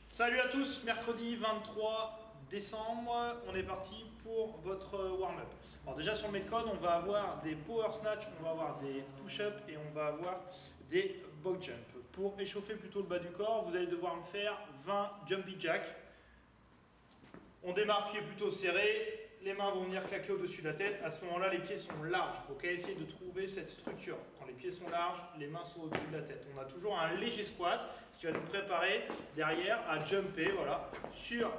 Salut à tous, mercredi 23 décembre, on est parti pour votre warm-up. Alors déjà sur le Metcon, on va avoir des power snatch, on va avoir des push-up et on va avoir des box jump. Pour échauffer plutôt le bas du corps, vous allez devoir me faire 20 jumpy jack. On démarre pied plutôt serré, les mains vont venir claquer au-dessus de la tête. À ce moment-là, les pieds sont larges. Ok, essayez de trouver cette structure. Quand les pieds sont larges, les mains sont au-dessus de la tête. On a toujours un léger squat qui va nous préparer derrière à jumper, voilà, sur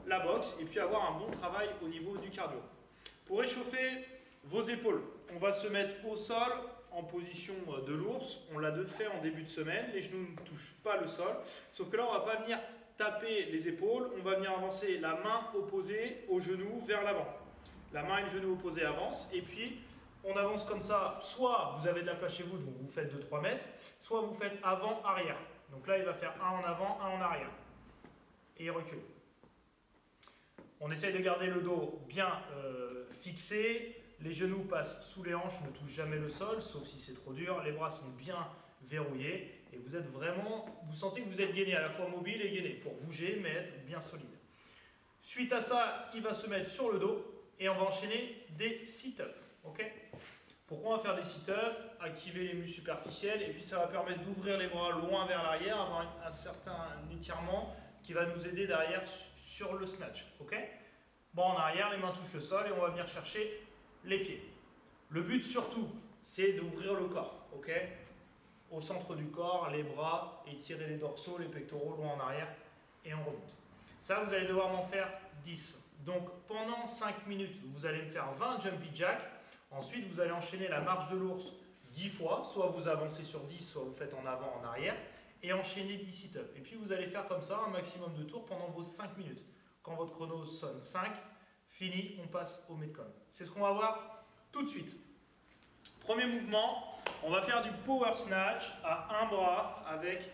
la boxe et puis avoir un bon travail au niveau du cardio. Pour réchauffer vos épaules, on va se mettre au sol en position de l'ours. On l'a fait en début de semaine. Les genoux ne touchent pas le sol. Sauf que là, on ne va pas venir taper les épaules, on va venir avancer la main opposée au genou vers l'avant. La main et le genou opposé avancent et puis on avance comme ça. Soit vous avez de la place chez vous, donc vous faites 2-3 mètres, soit vous faites avant-arrière. Donc là, il va faire un en avant, un en arrière. Et il recule. On essaye de garder le dos bien fixé. Les genoux passent sous les hanches, ne touchent jamais le sol, sauf si c'est trop dur. Les bras sont bien verrouillés et vous êtes vraiment, vous sentez que vous êtes gainé, à la fois mobile et gainé, pour bouger mais être bien solide. Suite à ça, il va se mettre sur le dos et on va enchaîner des sit-ups. Okay, pourquoi on va faire des sit-ups? Activer les muscles superficiels et puis ça va permettre d'ouvrir les bras loin vers l'arrière, avoir un certain étirement qui va nous aider derrière sur le snatch. Okay, bon, en arrière, les mains touchent le sol et on va venir chercher les pieds. Le but surtout, c'est d'ouvrir le corps, ok, au centre du corps, les bras, étirer les dorsaux, les pectoraux loin en arrière et on remonte. Ça, vous allez devoir m'en faire 10. Donc pendant 5 minutes, vous allez me faire 20 jumpy jack. Ensuite, vous allez enchaîner la marche de l'ours 10 fois. Soit vous avancez sur 10, soit vous faites en avant, en arrière. Et enchaîner 10 sit-ups. Et puis vous allez faire comme ça un maximum de tours pendant vos 5 minutes. Quand votre chrono sonne 5, fini, on passe au Metcon. C'est ce qu'on va voir tout de suite. Premier mouvement, on va faire du power snatch à un bras avec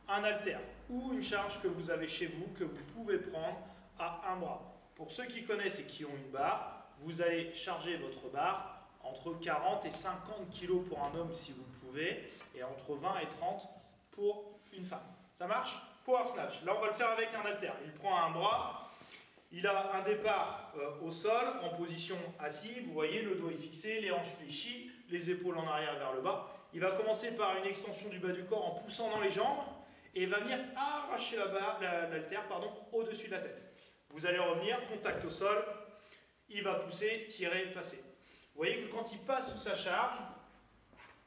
un haltère ou une charge que vous avez chez vous que vous pouvez prendre à un bras. Pour ceux qui connaissent et qui ont une barre, vous allez charger votre barre entre 40 et 50 kg pour un homme si vous le pouvez et entre 20 et 30 pour une femme. Ça marche? Power snatch. Là, on va le faire avec un haltère. Il prend un bras. Il a un départ au sol, en position assis, vous voyez, le dos est fixé, les hanches fléchies, les épaules en arrière vers le bas. Il va commencer par une extension du bas du corps en poussant dans les jambes et va venir arracher l'haltère au-dessus de la tête. Vous allez revenir, contact au sol, il va pousser, tirer, passer. Vous voyez que quand il passe sous sa charge,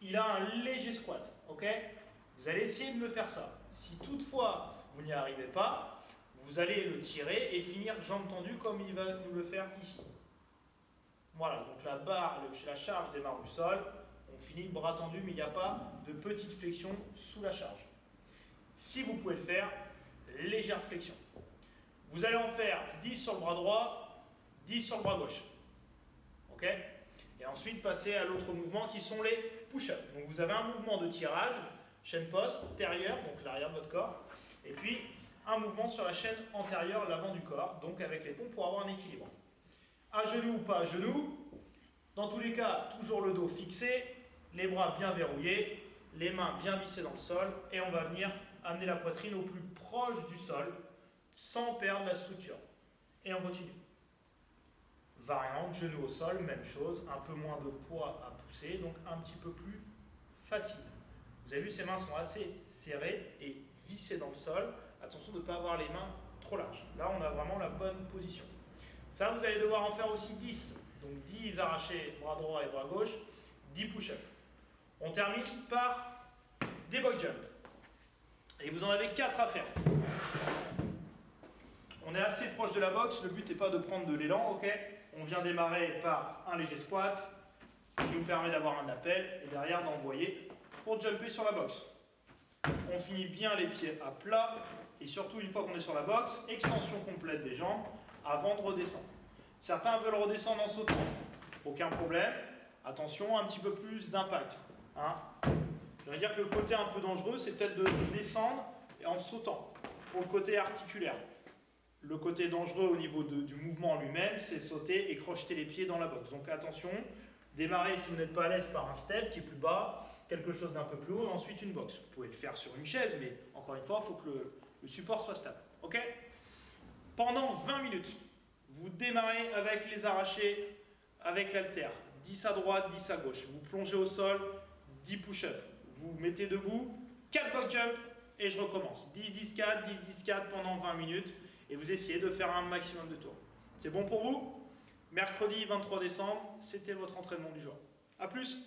il a un léger squat, ok? Vous allez essayer de me faire ça. Si toutefois vous n'y arrivez pas, vous allez le tirer et finir jambes tendues comme il va nous le faire ici. Voilà, donc la charge démarre du sol, on finit bras tendus, mais il n'y a pas de petite flexion sous la charge. Si vous pouvez le faire, légère flexion. Vous allez en faire 10 sur le bras droit, 10 sur le bras gauche. Ok? Et ensuite passer à l'autre mouvement qui sont les push-ups. Donc vous avez un mouvement de tirage, chaîne poste, antérieure, donc l'arrière de votre corps, et puis un mouvement sur la chaîne antérieure, l'avant du corps, donc avec les pompes pour avoir un équilibre. À genoux ou pas à genoux, dans tous les cas, toujours le dos fixé, les bras bien verrouillés, les mains bien vissées dans le sol, et on va venir amener la poitrine au plus proche du sol, sans perdre la structure. Et on continue. Variante, genou au sol, même chose, un peu moins de poids à pousser, donc un petit peu plus facile. Vous avez vu, ces mains sont assez serrées et vissées dans le sol. Attention de ne pas avoir les mains trop larges. Là, on a vraiment la bonne position. Ça, vous allez devoir en faire aussi 10. Donc 10 arrachés, bras droit et bras gauche, 10 push-ups. On termine par des box jump. Et vous en avez 4 à faire. On est assez proche de la boxe, le but n'est pas de prendre de l'élan, ok? On vient démarrer par un léger squat, ce qui nous permet d'avoir un appel et derrière d'envoyer pour jumper sur la boxe. On finit bien les pieds à plat et surtout une fois qu'on est sur la boxe, extension complète des jambes avant de redescendre. Certains veulent redescendre en sautant, aucun problème. Attention, un petit peu plus d'impact. Hein. Je vais dire que le côté un peu dangereux, c'est peut-être de descendre et en sautant pour le côté articulaire. Le côté dangereux au niveau du mouvement en lui-même, c'est sauter et crocheter les pieds dans la boxe. Donc attention, Démarrez si vous n'êtes pas à l'aise par un step qui est plus bas, quelque chose d'un peu plus haut, et ensuite une box. Vous pouvez le faire sur une chaise, mais encore une fois, il faut que le support soit stable. Ok? Pendant 20 minutes, vous démarrez avec les arrachés, avec l'haltère. 10 à droite, 10 à gauche. Vous plongez au sol, 10 push-up. Vous mettez debout, 4 box jump, et je recommence. 10, 10, 4, 10, 10, 4 pendant 20 minutes, et vous essayez de faire un maximum de tours. C'est bon pour vous? Mercredi 23 décembre, c'était votre entraînement du jour. A plus!